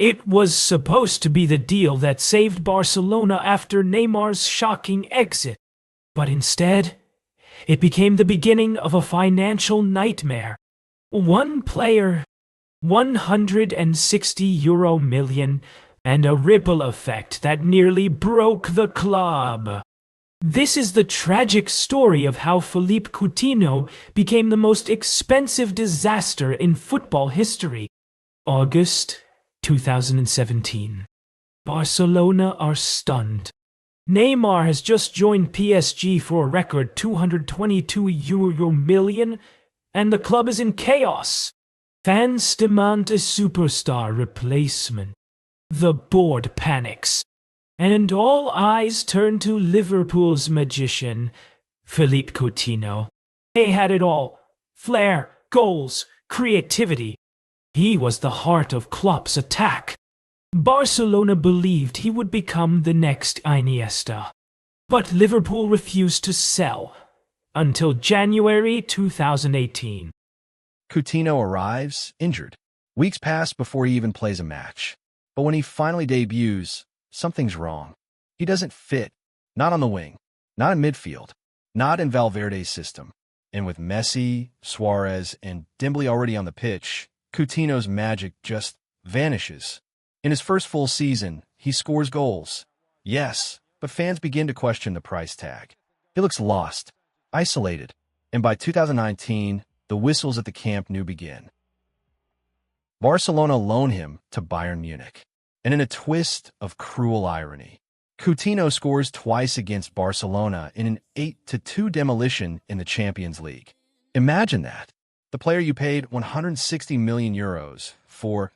It was supposed to be the deal that saved Barcelona after Neymar's shocking exit, but instead, it became the beginning of a financial nightmare. One player, 160 euro million, and a ripple effect that nearly broke the club. This is the tragic story of how Philippe Coutinho became the most expensive disaster in football history. August 2017. Barcelona are stunned. Neymar has just joined PSG for a record 222 euro million, and the club is in chaos. Fans demand a superstar replacement. The board panics, and all eyes turn to Liverpool's magician, Philippe Coutinho. He had it all: flair, goals, creativity. He was the heart of Klopp's attack. Barcelona believed he would become the next Iniesta, but Liverpool refused to sell until January 2018. Coutinho arrives injured. Weeks pass before he even plays a match. But when he finally debuts, something's wrong. He doesn't fit. Not on the wing. Not in midfield. Not in Valverde's system. And with Messi, Suarez, and Dembele already on the pitch, Coutinho's magic just vanishes. In his first full season, he scores goals. Yes, but fans begin to question the price tag. He looks lost, isolated. And by 2019, the whistles at the Camp Nou begin. Barcelona loan him to Bayern Munich. And in a twist of cruel irony, Coutinho scores twice against Barcelona in an 8-2 demolition in the Champions League. Imagine that. The player you paid 160 million euros for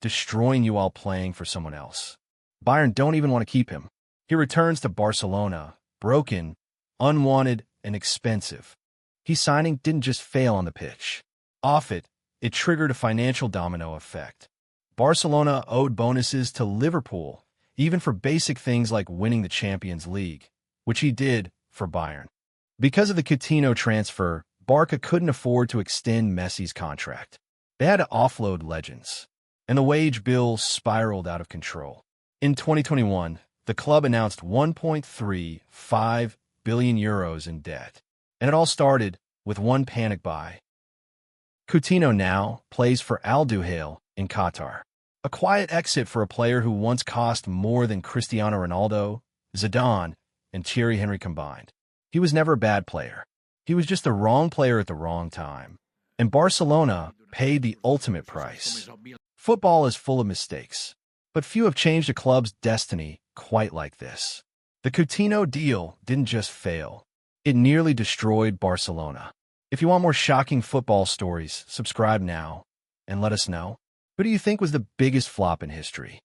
destroying you while playing for someone else. Bayern don't even want to keep him. He returns to Barcelona, broken, unwanted, and expensive. His signing didn't just fail on the pitch. Off it, it triggered a financial domino effect. Barcelona owed bonuses to Liverpool, even for basic things like winning the Champions League, which he did for Bayern. Because of the Coutinho transfer, Barca couldn't afford to extend Messi's contract. They had to offload legends, and the wage bill spiraled out of control. In 2021, the club announced 1.35 billion euros in debt, and it all started with one panic buy. Coutinho now plays for Al Duhail in Qatar. A quiet exit for a player who once cost more than Cristiano Ronaldo, Zidane, and Thierry Henry combined. He was never a bad player. He was just the wrong player at the wrong time. And Barcelona paid the ultimate price. Football is full of mistakes, but few have changed a club's destiny quite like this. The Coutinho deal didn't just fail. It nearly destroyed Barcelona. If you want more shocking football stories, subscribe now and let us know. Who do you think was the biggest flop in history?